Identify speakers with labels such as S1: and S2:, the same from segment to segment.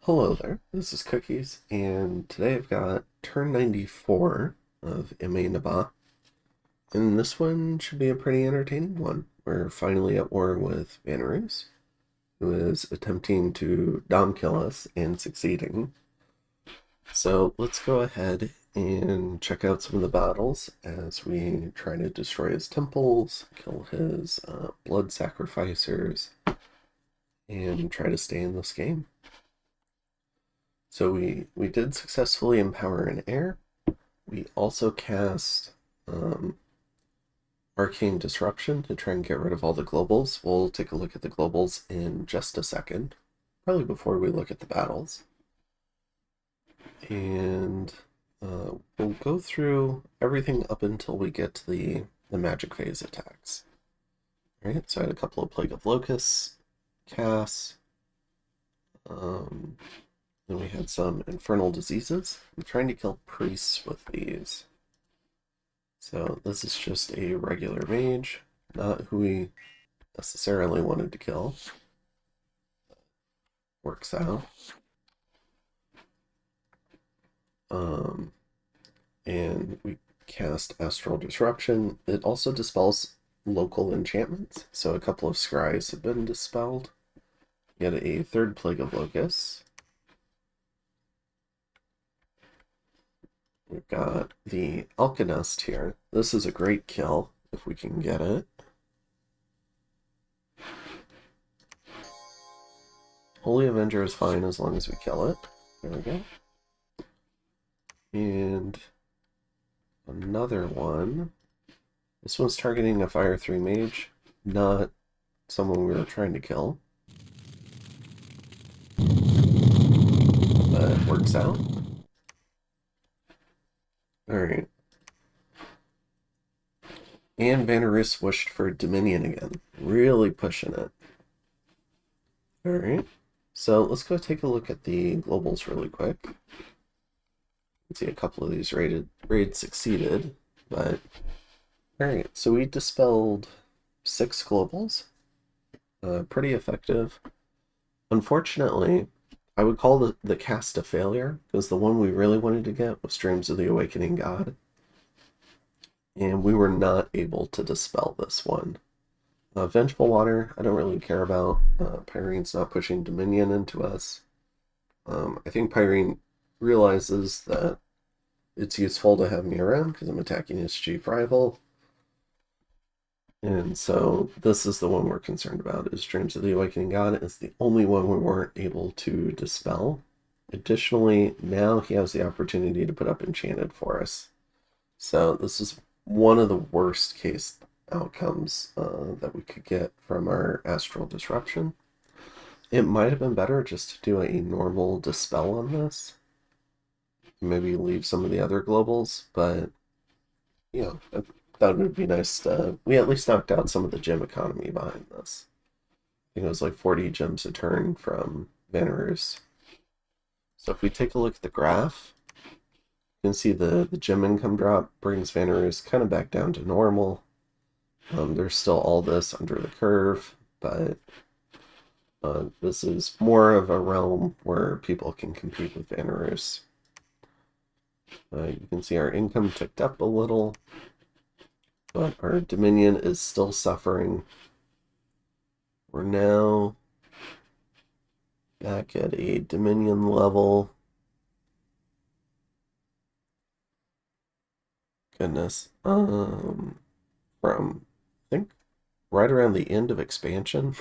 S1: Hello there, this is Cookies, and today I've got turn 94 of M.A. Naba, and this one should be a pretty entertaining one. We're finally at war with Vanarus, who is attempting to dom kill us and succeeding. So let's go ahead and check out some of the battles as we try to destroy his temples, kill his blood sacrificers, and try to stay in this game. So we did successfully empower an air. We also cast Arcane Disruption to try and get rid of all the globals. We'll take a look at the globals in just a second, probably before we look at the battles. And we'll go through everything up until we get to the magic phase attacks. All right, so I had a couple of Plague of Locusts casts. Then we had some Infernal Diseases. I'm trying to kill priests with these. So this is just a regular mage, not who we necessarily wanted to kill. Works out. And we cast Astral Disruption. It also dispels local enchantments, so a couple of scries have been dispelled. Get a third Plague of Locusts. We've got the Alchemist here. This is a great kill, if we can get it. Holy Avenger is fine as long as we kill it. There we go. And another one. This one's targeting a Fire 3 mage, not someone we were trying to kill. But it works out. Alright. And Vanarus wished for Dominion again. Really pushing it. Alright. So let's go take a look at the globals really quick. You can see a couple of these raids succeeded, but alright, so we dispelled 6 globals. Pretty effective. Unfortunately, I would call the cast a failure, because the one we really wanted to get was Dreams of the Awakening God. And we were not able to dispel this one. Vengeful Water, I don't really care about. Pyrene's not pushing Dominion into us. I think Pyrene realizes that it's useful to have me around because I'm attacking his chief rival. And so this is the one we're concerned about, is Dreams of the Awakening God. It's the only one we weren't able to dispel. Additionally, now he has the opportunity to put up Enchanted for us. So this is one of the worst case outcomes that we could get from our Astral Disruption. It might have been better just to do a normal dispel on this. Maybe leave some of the other globals, but you know, I thought it would be nice to... We at least knocked out some of the gem economy behind this. I think it was like 40 gems a turn from Vanarus. So if we take a look at the graph, you can see the gem income drop brings Vanarus kind of back down to normal. There's still all this under the curve, but this is more of a realm where people can compete with Vanarus. You can see our income ticked up a little, but our Dominion is still suffering. We're now back at a Dominion level. Goodness. From, I think, right around the end of expansion.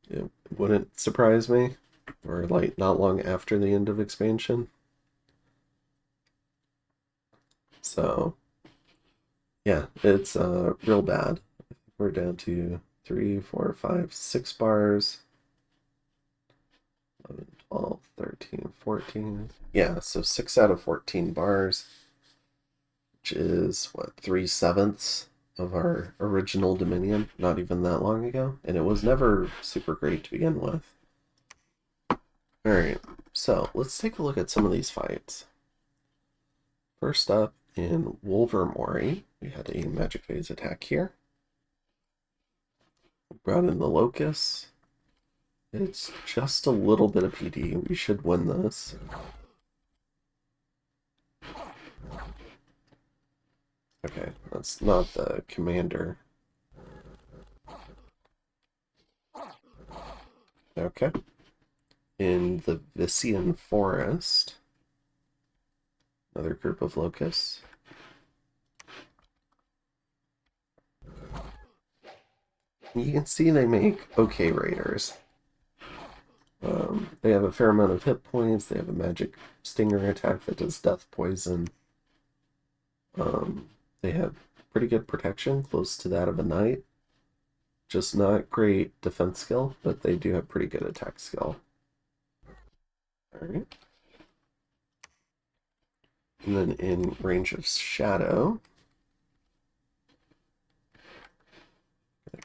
S1: It wouldn't surprise me. Or, like, not long after the end of expansion. So, yeah, it's real bad. We're down to 3, 4, 5, 6 bars. 11, 12, 13, 14. Yeah, so 6 out of 14 bars, which is, what, 3/7 of our original Dominion, not even that long ago. And it was never super great to begin with. Alright, so let's take a look at some of these fights. First up, in Wolvermori, we had a magic phase attack here. We brought in the Locusts. It's just a little bit of PD. We should win this. Okay, that's not the commander. Okay. In the Vician Forest, another group of locusts. You can see they make okay raiders. They have a fair amount of hit points. They have a magic stinger attack that does death poison. They have pretty good protection, close to that of a knight. Just not great defense skill, but they do have pretty good attack skill. Alright. And then in range of shadow,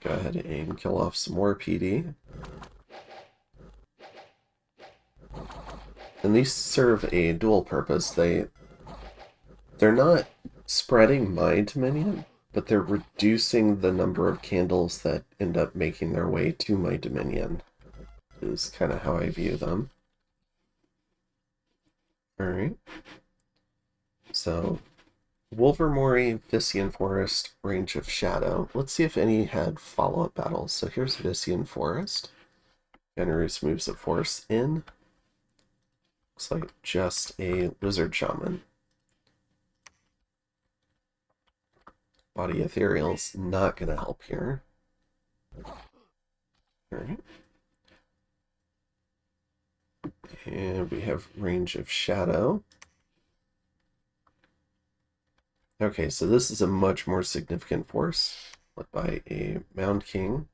S1: go ahead and kill off some more PD. And these serve a dual purpose. They're not spreading my dominion, but they're reducing the number of candles that end up making their way to my dominion, is kind of how I view them. Alright. So, Wolvermore, Vician Forest, Range of Shadow. Let's see if any had follow-up battles. So here's Vician Forest. Generous moves of force in. Looks like just a Lizard Shaman. Body Ethereal's not going to help here. Alright. And we have Range of Shadow. Okay, so this is a much more significant force, led by a Mound King.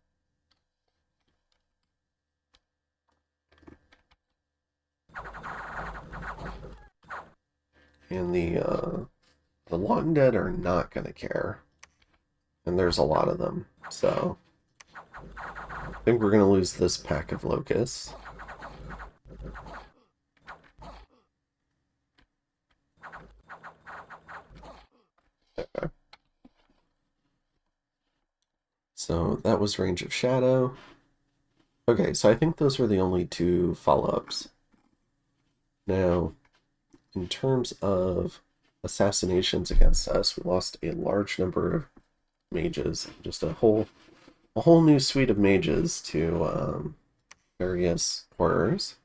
S1: And the Long Dead are not going to care. And there's a lot of them, so I think we're going to lose this pack of locusts. Okay. So that was Range of Shadow. Okay, so I think those were the only two follow-ups. Now, in terms of assassinations against us, we lost a large number of mages, just a whole new suite of mages to various horrors.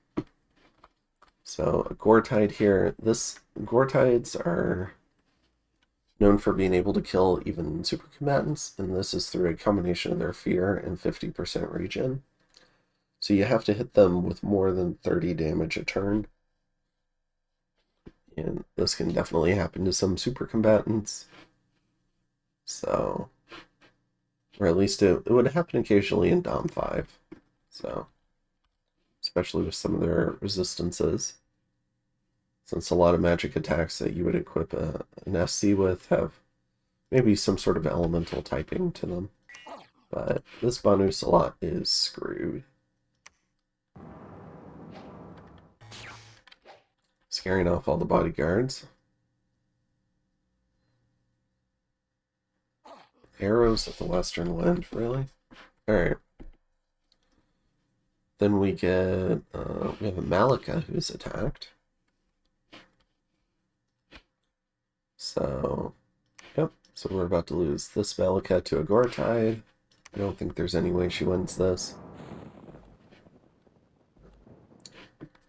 S1: So a Gortide here. Gortides are known for being able to kill even super combatants, and this is through a combination of their fear and 50% regen. So you have to hit them with more than 30 damage a turn. And this can definitely happen to some super combatants. So, or at least it would happen occasionally in Dom 5. So, especially with some of their resistances. Since a lot of magic attacks that you would equip an SC with have maybe some sort of elemental typing to them. But this Banu Salat is screwed. Scaring off all the bodyguards. Arrows at the Western Wind, really? Alright. Then we get, we have a Malika who's attacked. So, yep. So we're about to lose this Malika to a Gortide. I don't think there's any way she wins this.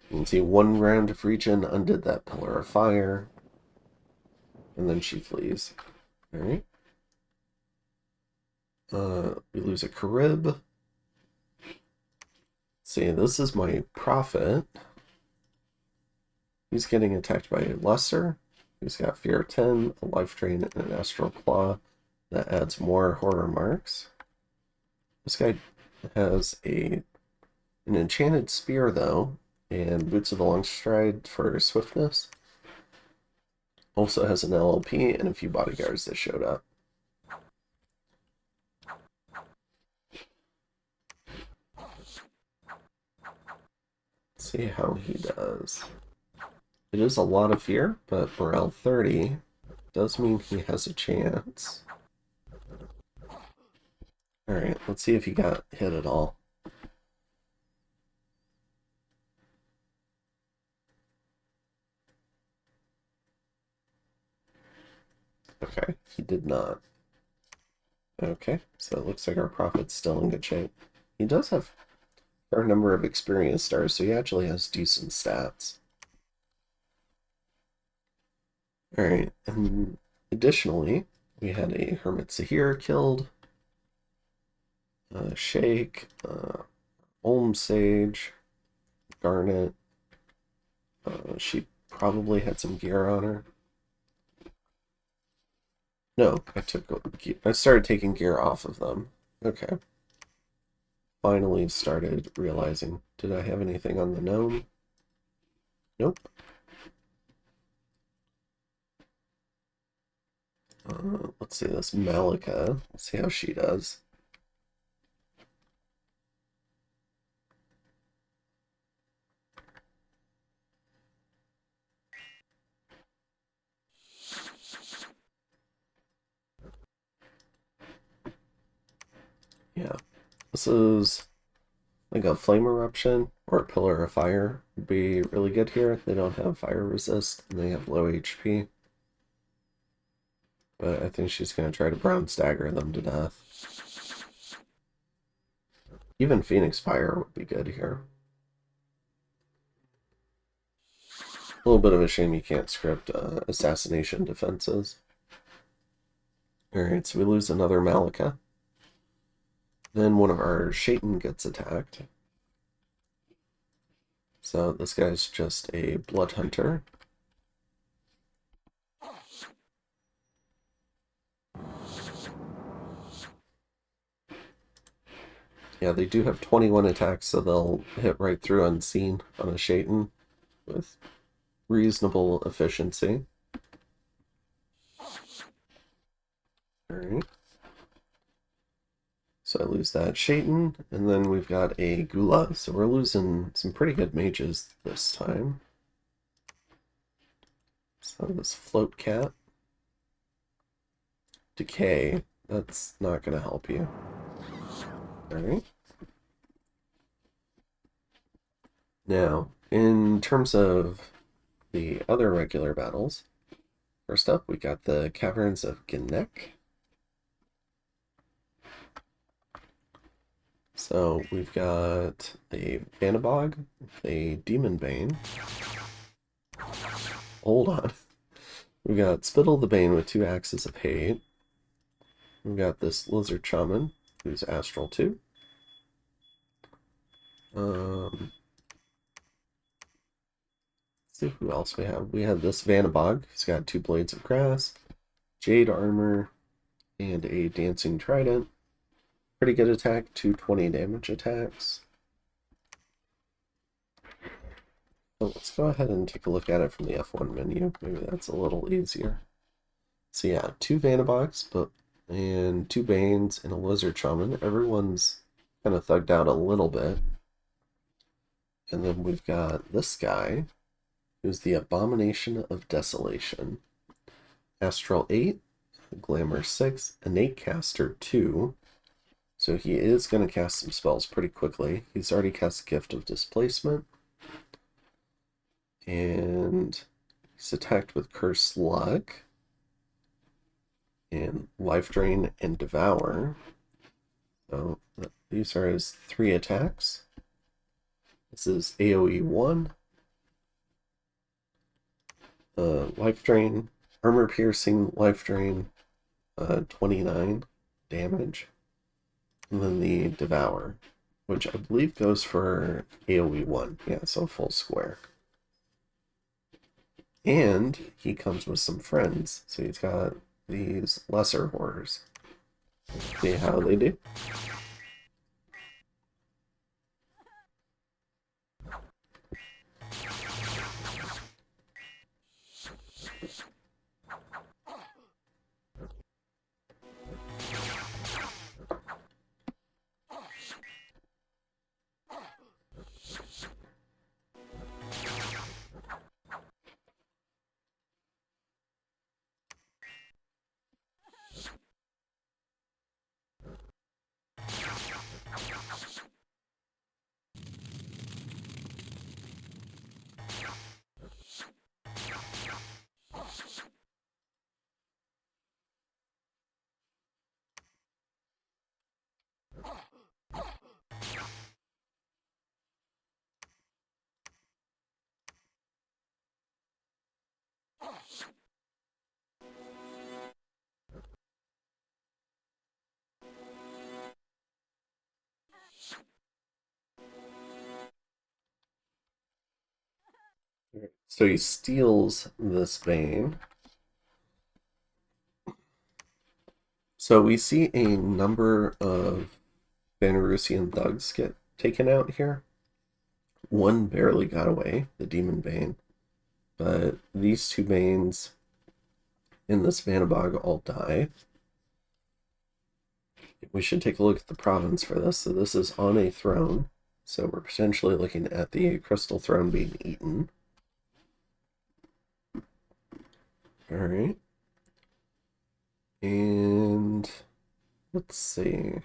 S1: You can see one round of regen undid that Pillar of Fire. And then she flees. Alright. We lose a Carib. See, this is my Prophet. He's getting attacked by a Lesser. He's got Fear 10, a Life Drain, and an Astral Claw. That adds more horror marks. This guy has an Enchanted Spear, though, and Boots of the Long Stride for swiftness. Also has an LLP and a few bodyguards that showed up. Let's see how he does. It is a lot of fear, but morale 30 does mean he has a chance. Alright, let's see if he got hit at all. Okay, he did not. Okay, so it looks like our prophet's still in good shape. He does have a fair number of experience stars, so he actually has decent stats. Alright, and additionally, we had a Hermit Sahir killed, Shake, Olm Sage, Garnet. She probably had some gear on her. No, I started taking gear off of them. Okay. Finally started realizing, did I have anything on the gnome? Nope. Let's see this Malika. Let's see how she does. Yeah, this is like a flame eruption or a pillar of fire would be really good here. They don't have fire resist and they have low HP. But I think she's going to try to brown stagger them to death. Even Phoenix Fire would be good here. A little bit of a shame you can't script assassination defenses. Alright, so we lose another Malika. Then one of our Shaitan gets attacked. So this guy's just a Blood Hunter. Yeah, they do have 21 attacks, so they'll hit right through unseen on a Shaitan with reasonable efficiency. Alright. So I lose that Shaitan, and then we've got a Gula, so we're losing some pretty good mages this time. So this Float Cat. Decay, that's not going to help you. Alright. Now, in terms of the other regular battles, first up we got the Caverns of Gnek. So we've got a Vanabog, a Demon Bane. Hold on. We've got Spittle the Bane with 2 Axes of Hate. We've got this Lizard Shaman, who's Astral 2. Let's see who else we have. We have this Vanabog, who's got 2 Blades of Grass, Jade Armor, and a Dancing Trident. Pretty good attack, 220 damage attacks. So let's go ahead and take a look at it from the F1 menu. Maybe that's a little easier. So yeah, 2 Vanabogs, and 2 Banes and a Lizard Shaman. Everyone's kind of thugged out a little bit. And then we've got this guy, who's the Abomination of Desolation. Astral 8, Glamour 6, Innate Caster 2. So he is going to cast some spells pretty quickly. He's already cast Gift of Displacement. And he's attacked with Curse Luck. And Life Drain and Devour. So these are his 3 attacks. This is AoE 1. Life Drain, Armor Piercing, Life Drain, 29 damage. And then the Devour, which I believe goes for AoE 1. Yeah, so full square. And he comes with some friends. So he's got these lesser horrors. See how they do. So he steals this vein. So we see a number of Belarusian thugs get taken out here. One barely got away, the Demon Bane, but these two Banes in this Vanabog all die. We should take a look at the province for this. So this is on a throne. So we're potentially looking at the crystal throne being eaten. Alright. And let's see.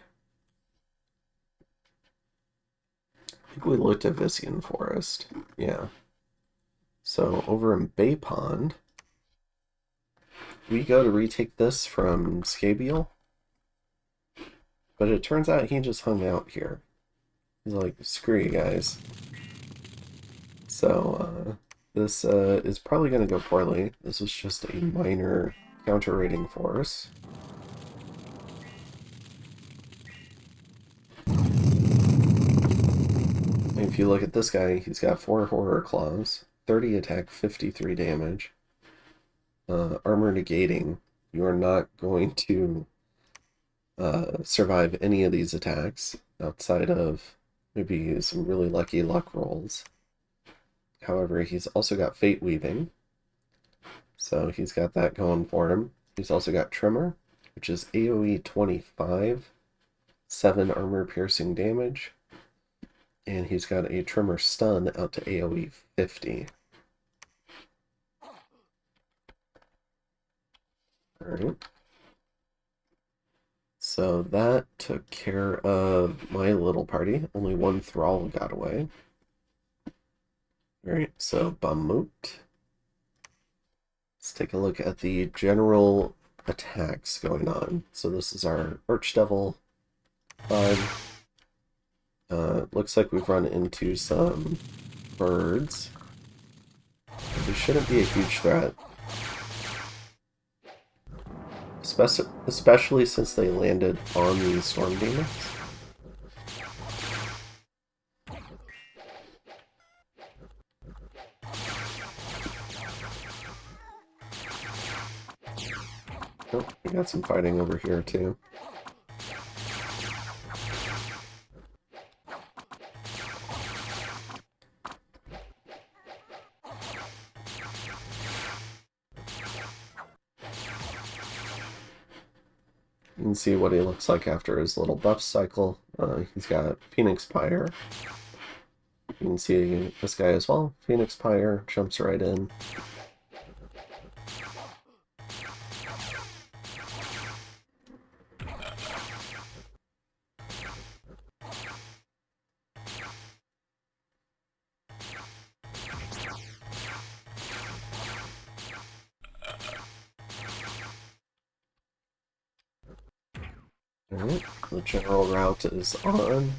S1: I think we looked at Visian Forest. Yeah. So over in Bay Pond, we go to retake this from Scabiel. But it turns out he just hung out here. He's like, screw you guys. So, this is probably going to go poorly. This was just a minor counter-raiding force. And if you look at this guy, he's got 4 Horror Claws, 30 attack, 53 damage. Armor negating. You are not going to survive any of these attacks outside of maybe some really lucky luck rolls. However, he's also got Fate Weaving, so he's got that going for him. He's also got Tremor, which is AoE 25, 7 armor piercing damage, and he's got a Tremor stun out to AoE 50. Alright. So that took care of my little party. Only one Thrall got away. Alright, so Bahamut. Let's take a look at the general attacks going on. So this is our Archdevil 5. Looks like we've run into some birds. They shouldn't be a huge threat. Especially since they landed on the Storm Demons. Oh, we got some fighting over here too. You can see what he looks like after his little buff cycle. He's got Phoenix Pyre. You can see this guy as well. Phoenix Pyre jumps right in. Alright, the general route is on.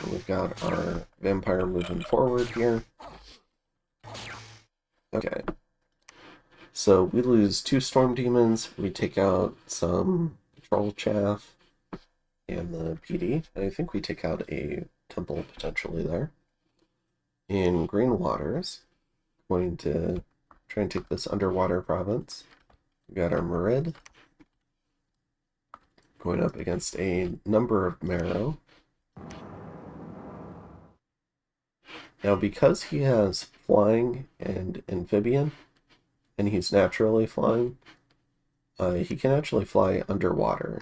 S1: And we've got our vampire moving forward here. Okay. So we lose 2 storm demons, we take out some troll chaff and the PD. And I think we take out a temple potentially there. In Green Waters, going to try and take this underwater province. We got our Merid going up against a number of Marrow. Now, because he has flying and amphibian, and he's naturally flying, he can actually fly underwater.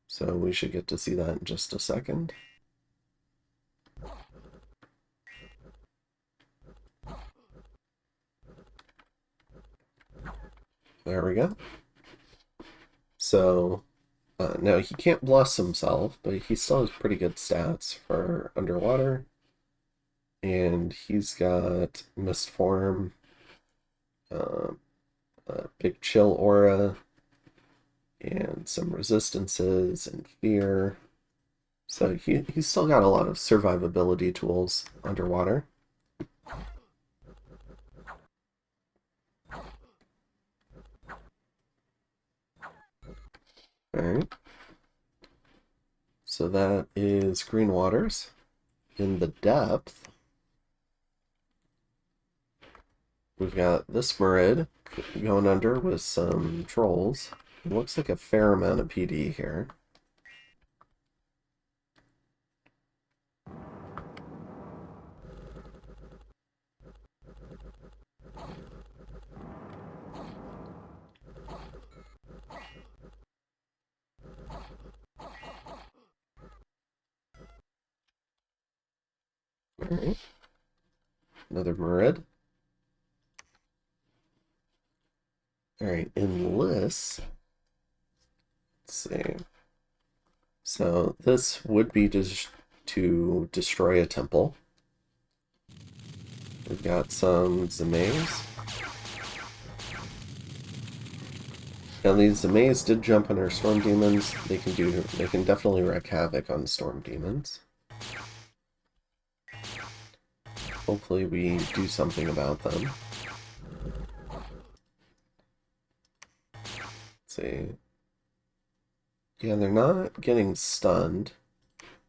S1: So we should get to see that in just a second. There we go. So now he can't bless himself, but he still has pretty good stats for underwater. And he's got Mist Form, Big Chill Aura, and some resistances and fear. So he's still got a lot of survivability tools underwater. Alright. So that is Green Waters. In the depth, We've got this Murid going under with some trolls. It looks like a fair amount of PD here. Alright. Another Murid. Alright, enlist. Let's see. So this would be just to destroy a temple. We've got some Zamays. Now these Zamays did jump on our Storm Demons. They can definitely wreak havoc on Storm Demons. Hopefully we do something about them. Let's see. Yeah, they're not getting stunned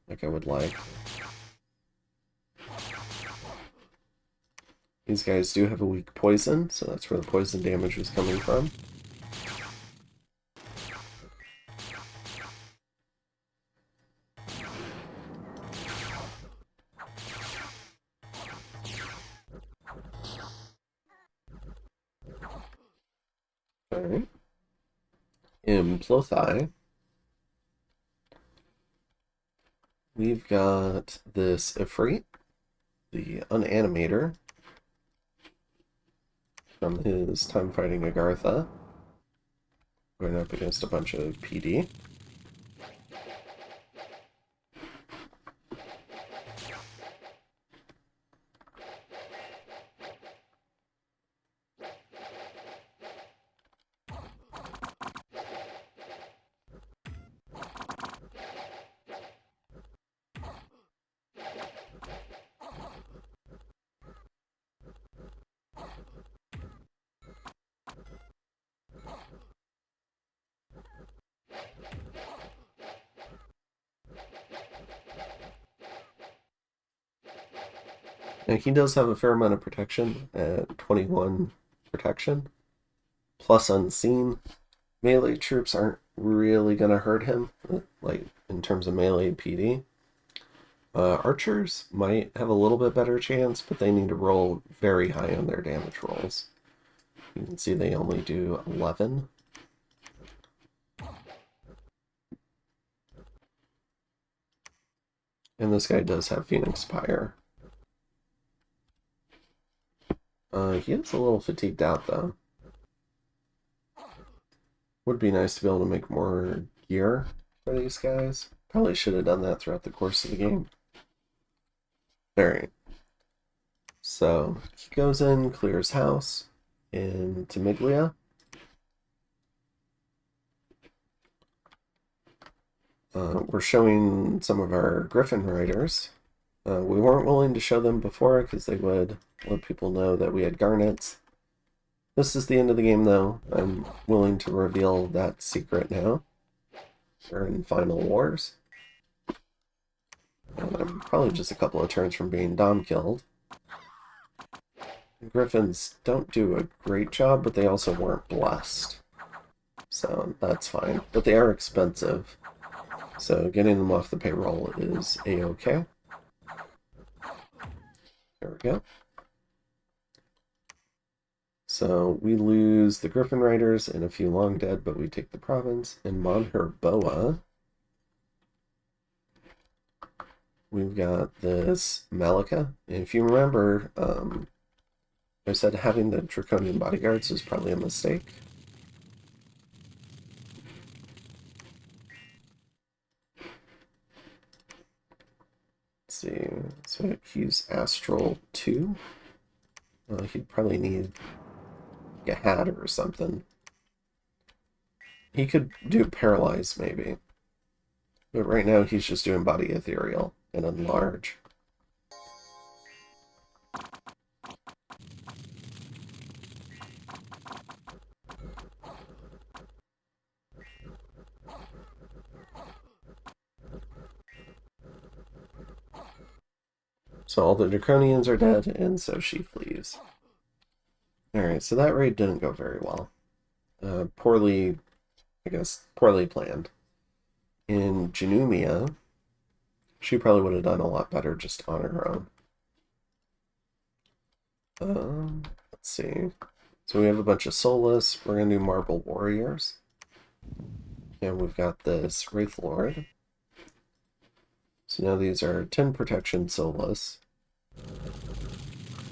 S1: like I would like. These guys do have a weak poison, so that's where the poison damage was coming from. Alright. Implothai. We've got this Ifrit, the Unanimator, from his time fighting Agartha, going up against a bunch of PD. And he does have a fair amount of protection at 21 protection, plus unseen. Melee troops aren't really going to hurt him, like in terms of melee PD. Archers might have a little bit better chance, but they need to roll very high on their damage rolls. You can see they only do 11. And this guy does have Phoenix Spire. He is a little fatigued out, though. Would be nice to be able to make more gear for these guys. Probably should have done that throughout the course of the game. Alright. So, he goes in, clears house, into Miglia. We're showing some of our Griffin Riders. We weren't willing to show them before because they would let people know that we had garnets. This is the end of the game, though. I'm willing to reveal that secret now. We're in Final Wars. And I'm probably just a couple of turns from being Dom killed. Griffins don't do a great job, but they also weren't blessed. So that's fine. But they are expensive. So getting them off the payroll is a-okay. There we go. So we lose the Griffin Riders and a few Long Dead, but we take the province. And Monher Boa. We've got this Malika. And if you remember, I said having the Draconian bodyguards was probably a mistake. Let's see. So he's Astral 2. He'd probably need a hat or something. He could do Paralyze, maybe. But right now he's just doing Body Ethereal and Enlarge. So all the Draconians are dead, and so she flees. Alright, so that raid didn't go very well. Poorly, I guess, poorly planned. In Janumia, she probably would have done a lot better just on her own. Let's see. So we have a bunch of Soulless. We're going to do Marble Warriors. And we've got this Wraith Lord. So now these are 10 protection Soulless.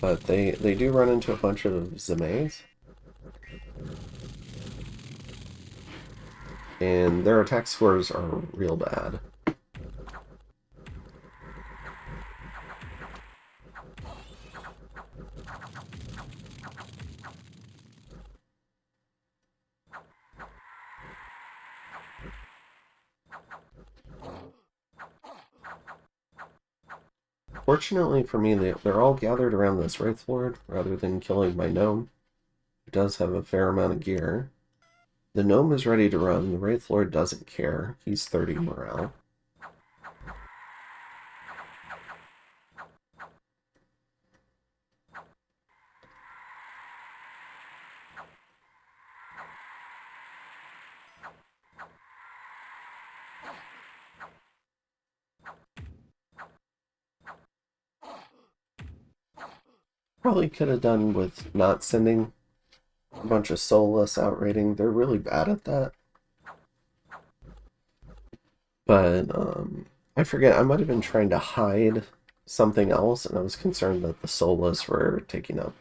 S1: But they do run into a bunch of Zimays. And their attack scores are real bad. Fortunately for me, they're all gathered around this Wraith Lord rather than killing my gnome, who does have a fair amount of gear. The gnome is ready to run. The Wraith Lord doesn't care. He's 30 morale. Probably could have done with not sending a bunch of Soulless out raiding. They're really bad at that. But I forget, I might have been trying to hide something else, and I was concerned that the Soulless were taking up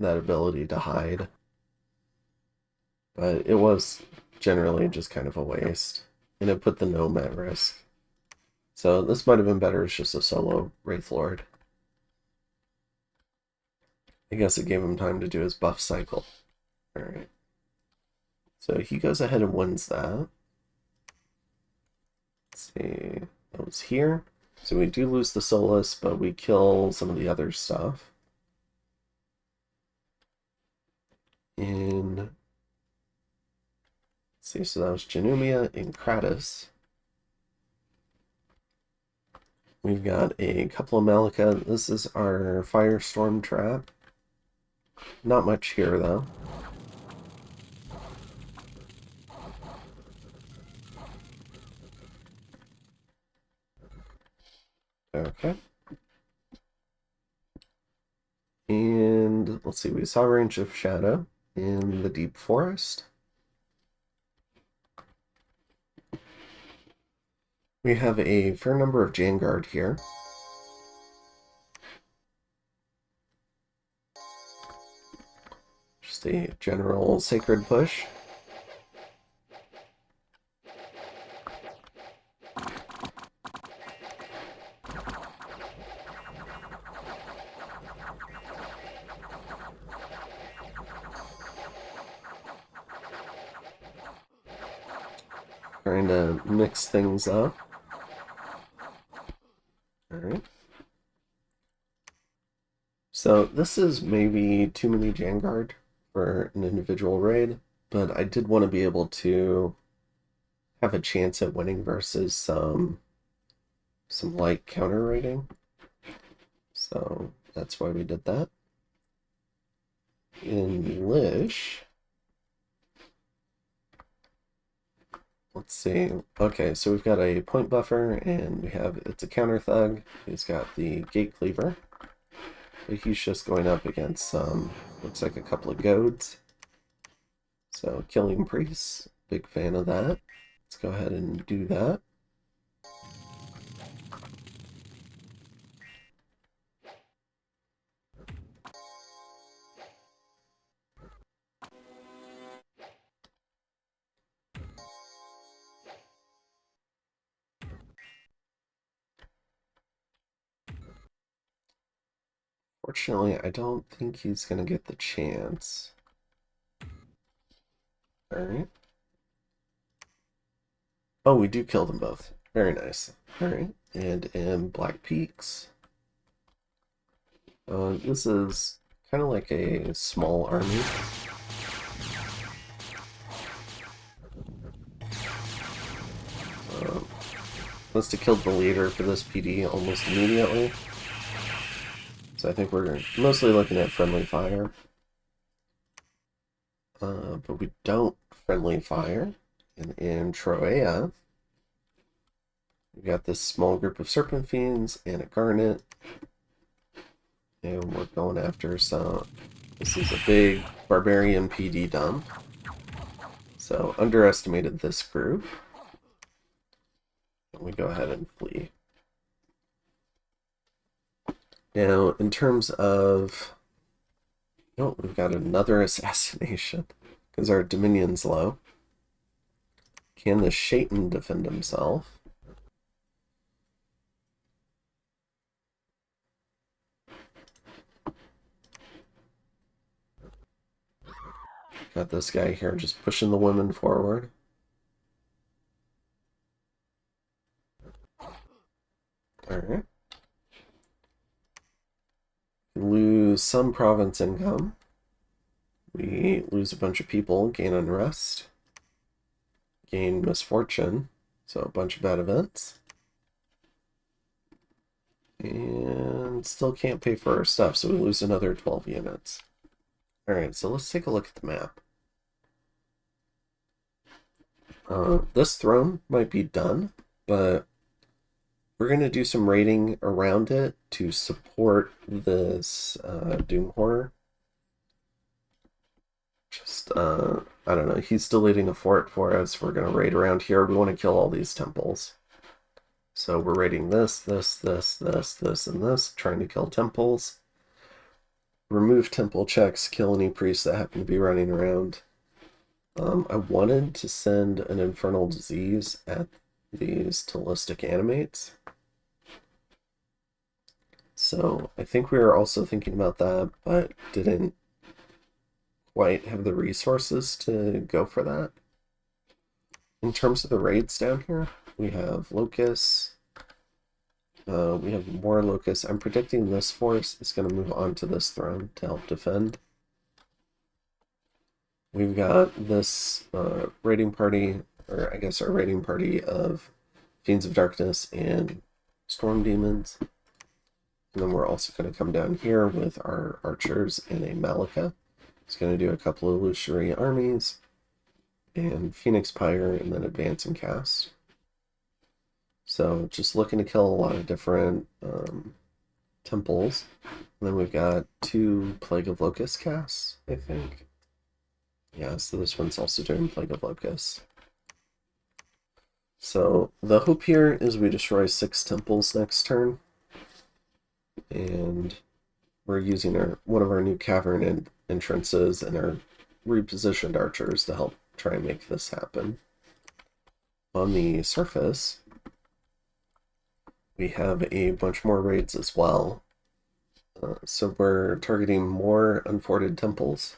S1: that ability to hide. But it was generally just kind of a waste, and it put the gnome at risk. So this might have been better as just a solo Wraith Lord. I guess it gave him time to do his buff cycle. Alright. So he goes ahead and wins that. Let's see. That was here. So we do lose the Soulless, but we kill some of the other stuff. Let's see, so that was Janumia and Kratos. We've got a couple of Malika. This is our Firestorm trap. Not much here, though. Okay. And let's see, we saw Range of Shadow in the Deep Forest. We have a fair number of Janguard here. Just a general Sacred push. Trying to mix things up. Alright. So this is maybe too many Janguard for an individual raid, but I did want to be able to have a chance at winning versus some light counter raiding. So that's why we did that. In Lish, let's see. Okay, so we've got a point buffer, and it's a counter thug. He's got the gate cleaver, but he's just going up against looks like a couple of goads. So killing priests, big fan of that. Let's go ahead and do that. Fortunately, I don't think he's going to get the chance. Alright. Oh, we do kill them both. Very nice. Alright, and in Black Peaks. This is kind of like a small army. Must have killed the leader for this PD almost immediately. So I think we're mostly looking at friendly fire. but we don't friendly fire. And in Troea, we've got this small group of serpent fiends and a garnet. And we're going after some. This is a big barbarian PD dump. So underestimated this group. And we go ahead and flee. Now, in terms of... Oh, we've got another assassination. Because our Dominion's low. Can the Shaitan defend himself? Got this guy here just pushing the women forward. Alright. We lose some province income. We lose a bunch of people, gain unrest. Gain misfortune, so a bunch of bad events. And still can't pay for our stuff, so we lose another 12 units. Alright, so let's take a look at the map. This throne might be done, but we're going to do some raiding around it to support this Doom Horror. Just, I don't know, he's still leading a fort for us. We're going to raid around here. We want to kill all these temples. So we're raiding this, this, and this, trying to kill temples. Remove temple checks, kill any priests that happen to be running around. I wanted to send an infernal disease at these Telistic animates. So I think we were also thinking about that, but didn't quite have the resources to go for that. In terms of the raids down here, we have locusts. We have more locusts. I'm predicting this force is going to move on to this throne to help defend. We've got this raiding party, or I guess our raiding party of Fiends of Darkness and Storm Demons. And then we're also going to come down here with our archers and a Malika. It's going to do a couple of illusory armies and Phoenix Pyre and then advance and cast. So just looking to kill a lot of different temples. And then we've got 2 Plague of Locusts casts, I think. Yeah, so this one's also doing Plague of Locusts. So the hope here is we destroy 6 temples next turn. And we're using one of our new cavern entrances and our repositioned archers to help try and make this happen. On the surface, we have a bunch more raids as well. So we're targeting more unforted temples.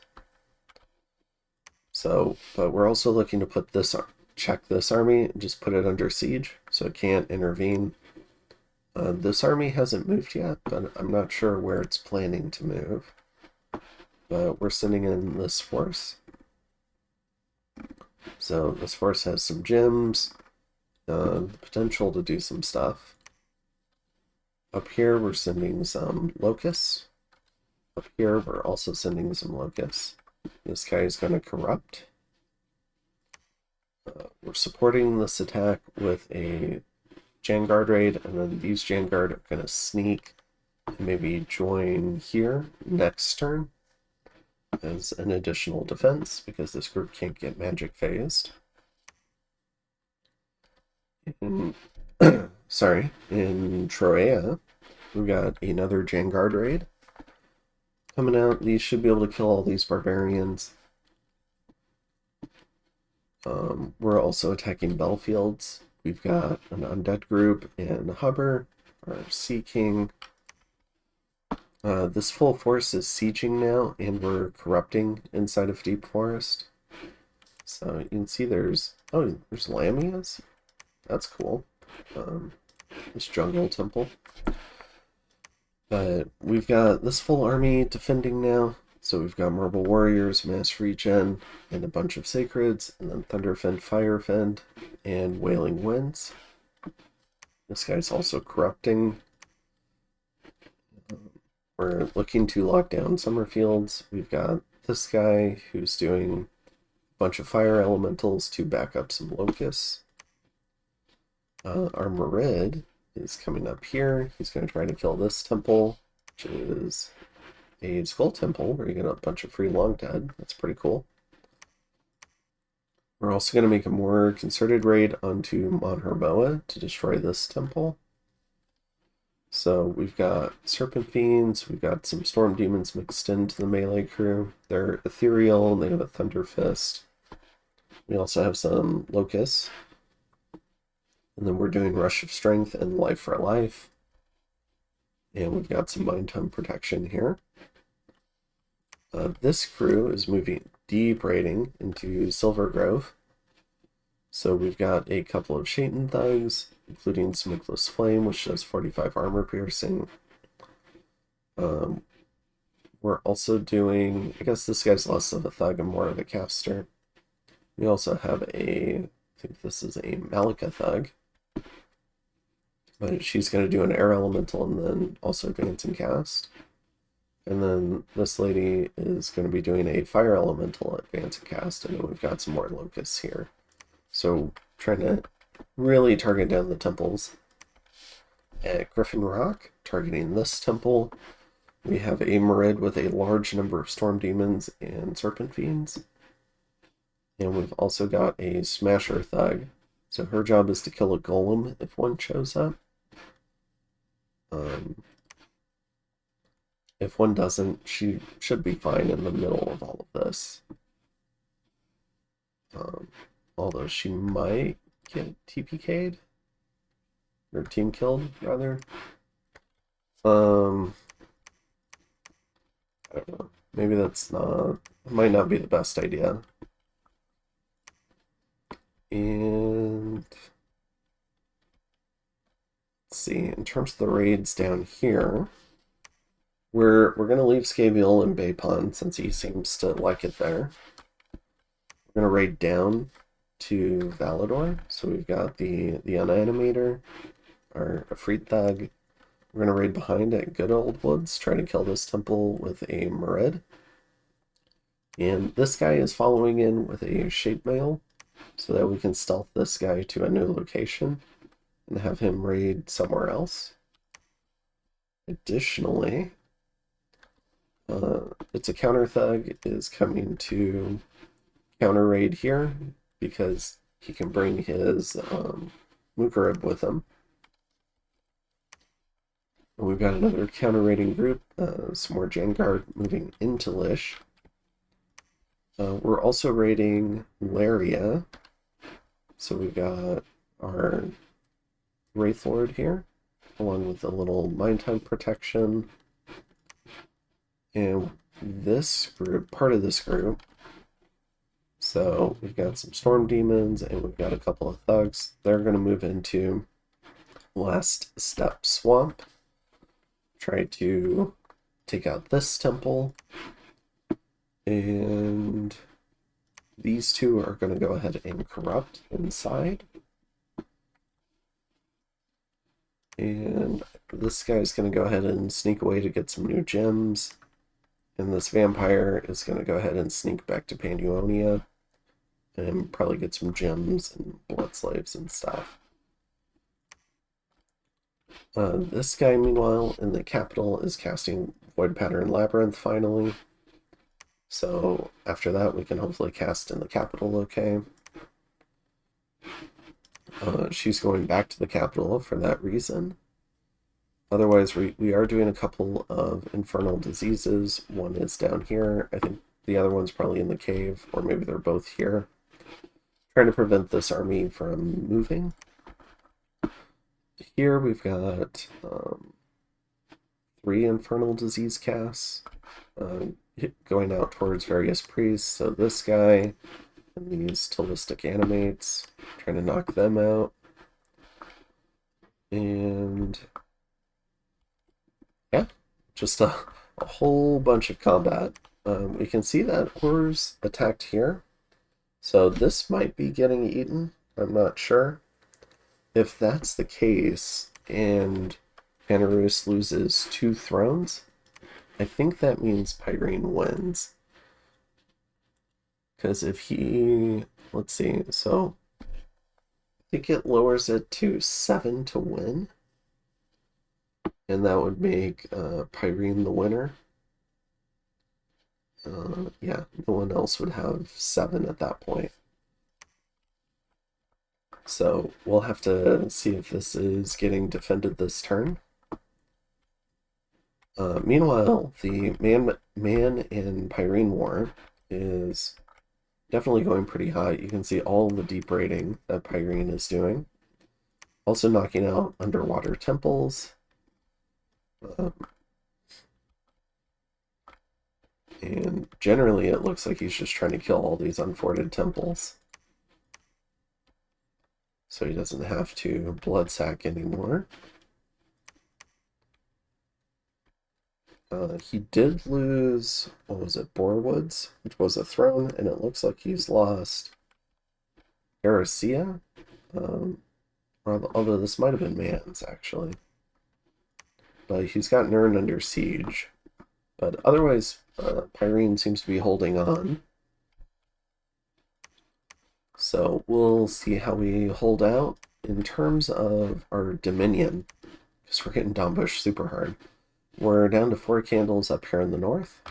S1: So, but we're also looking to put this, check this army and just put it under siege so it can't intervene. This army hasn't moved yet, but I'm not sure where it's planning to move. But we're sending in this force. So this force has some gems, the potential to do some stuff. Up here, we're sending some locusts. Up here, we're also sending some locusts. This guy is going to corrupt. We're supporting this attack with a Janguard raid, and then these Janguard are going to sneak and maybe join here next turn as an additional defense, because this group can't get magic phased. Sorry, in Troea, we've got another Janguard raid coming out. These should be able to kill all these barbarians. We're also attacking Bellfields. We've got an undead group and Hubber, our Sea King. This full force is sieging now, and we're corrupting inside of Deep Forest. So you can see there's Lamias. That's cool. This jungle temple. But we've got this full army defending now. So we've got Marble Warriors, Mass Regen, and a bunch of Sacreds, and then Thunderfend, Firefend, and Wailing Winds. This guy's also corrupting. We're looking to lock down Summerfields. We've got this guy who's doing a bunch of fire elementals to back up some locusts. Our Merid is coming up here. He's going to try to kill this temple, which is a skull temple where you get a bunch of free long dead. That's pretty cool. We're also going to make a more concerted raid onto Mon Hermoa to destroy this temple. So we've got Serpent Fiends, we've got some Storm Demons mixed into the melee crew. They're ethereal, they have a Thunder Fist. We also have some Locusts. And then we're doing Rush of Strength and Life for Life. And we've got some Mind Tongue protection here. This crew is moving deep raiding into Silver Grove. So we've got a couple of Shaitan Thugs, including Smokeless Flame, which does 45 armor piercing. We're also doing, I guess this guy's less of a thug and more of a caster. We also have I think this is a Malika Thug. But she's going to do an air elemental and then also advance and cast. And then this lady is going to be doing a fire elemental advance and cast. And then we've got some more locusts here. So trying to really target down the temples. At Griffin Rock, targeting this temple, we have a Merid with a large number of Storm Demons and Serpent Fiends. And we've also got a Smasher Thug. So her job is to kill a Golem if one shows up. If one doesn't, she should be fine in the middle of all of this. Although she might get TPK'd. Or team killed, rather. I don't know. Maybe that's not... might not be the best idea. And... let's see, in terms of the raids down here, we're going to leave Scabiel in Bay Pond since he seems to like it there. We're going to raid down to Valador. So we've got the Unanimator, our Afreet Thug. We're going to raid behind at Good Old Woods, try to kill this temple with a Merid. And this guy is following in with a Shape Mail so that we can stealth this guy to a new location and have him raid somewhere else. Additionally, it's a Counter Thug is coming to counter raid here because he can bring his Mukarib with him. And we've got another counter raiding group, some more Janguard moving into Lish. We're also raiding Laria. So we've got our Wraithlord here, along with a little Mind Tongue protection. And this group, part of this group, so we've got some Storm Demons and we've got a couple of Thugs. They're going to move into Last Step Swamp, try to take out this temple, and these two are going to go ahead and corrupt inside. And this guy's going to go ahead and sneak away to get some new gems. And this vampire is going to go ahead and sneak back to Panduonia and probably get some gems and blood slaves and stuff. This guy, meanwhile, in the capital is casting Void Pattern Labyrinth finally. So after that, we can hopefully cast in the capital okay. She's going back to the capital for that reason. Otherwise, we are doing a couple of infernal diseases. One is down here. I think the other one's probably in the cave, or maybe they're both here. Trying to prevent this army from moving. Here we've got 3 infernal disease casts going out towards various priests. So this guy and these Telistic Animates, trying to knock them out. And yeah, just a whole bunch of combat. We can see that Horrors attacked here. So this might be getting eaten. I'm not sure. If that's the case, and Panarus loses 2 thrones, I think that means Pyrene wins. Because if he, let's see, so I think it lowers it to 7 to win. And that would make Pyrene the winner. Yeah, no one else would have 7 at that point. So we'll have to see if this is getting defended this turn. Meanwhile, the man in Pyrene War is definitely going pretty hot. You can see all the deep raiding that Pyrene is doing. Also knocking out underwater temples. And generally it looks like he's just trying to kill all these unforted temples. So he doesn't have to bloodsack anymore. He did lose, what was it, Borewoods, which was a throne, and it looks like he's lost Erisea. Although this might have been Mans, actually. But he's got Nirn under siege. But otherwise, Pyrene seems to be holding on. So we'll see how we hold out in terms of our Dominion, because we're getting downbushed super hard. We're down to 4 candles up here in the north.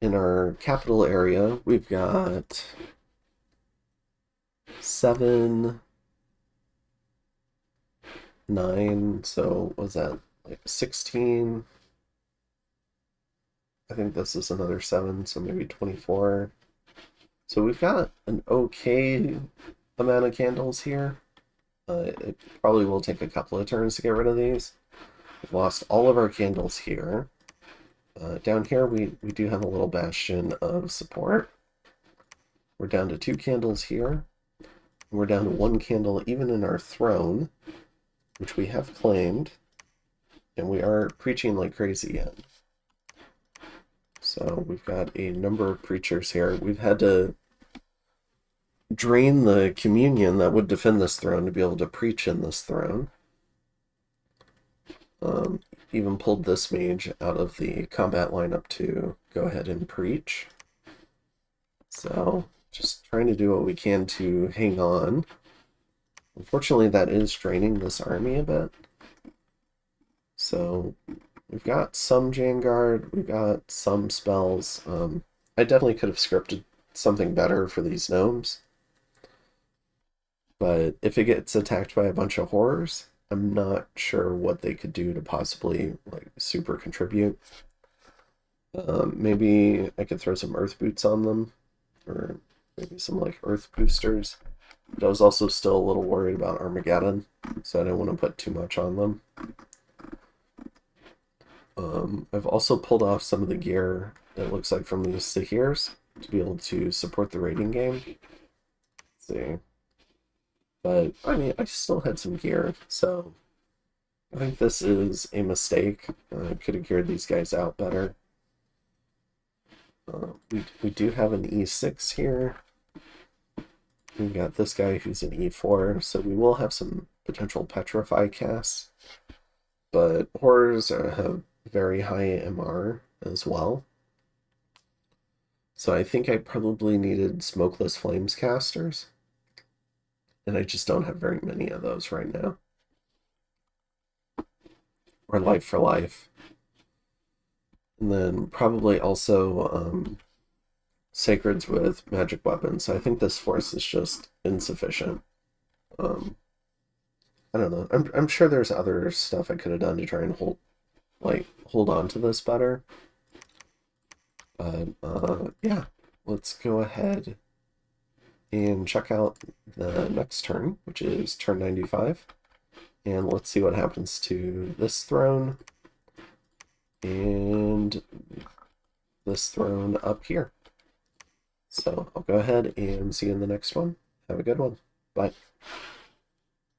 S1: In our capital area, we've got 7, 9, so what was that, like 16? I think this is another 7, so maybe 24. So we've got an okay amount of candles here. It probably will take a couple of turns to get rid of these. We've lost all of our candles here. Down here, we do have a little bastion of support. We're down to 2 candles here. We're down to 1 candle even in our throne, which we have claimed. And we are preaching like crazy yet. So we've got a number of preachers here. We've had to drain the communion that would defend this throne to be able to preach in this throne. Even pulled this mage out of the combat lineup to go ahead and preach. So just trying to do what we can to hang on. Unfortunately, that is draining this army a bit. So we've got some Vanguard, we've got some spells. I definitely could have scripted something better for these gnomes. But if it gets attacked by a bunch of horrors, I'm not sure what they could do to possibly like super contribute. Maybe I could throw some earth boots on them, or maybe some like earth boosters. But I was also still a little worried about Armageddon, so I didn't want to put too much on them. I've also pulled off some of the gear, it looks like, from these Sahirs to be able to support the raiding game. Let's see. But, I mean, I still had some gear, so I think this is a mistake. I could have geared these guys out better. We do have an E6 here. We've got this guy who's an E4, so we will have some potential Petrify casts. But horrors have very high MR as well. So I think I probably needed Smokeless Flames casters. And I just don't have very many of those right now. Or Life for Life. And then probably also Sacreds with magic weapons. So I think this force is just insufficient. I don't know. I'm sure there's other stuff I could have done to try and hold on to this better. But yeah, let's go ahead and check out the next turn, which is turn 95. And let's see what happens to this throne and this throne up here. So I'll go ahead and see you in the next one. Have a good one. Bye.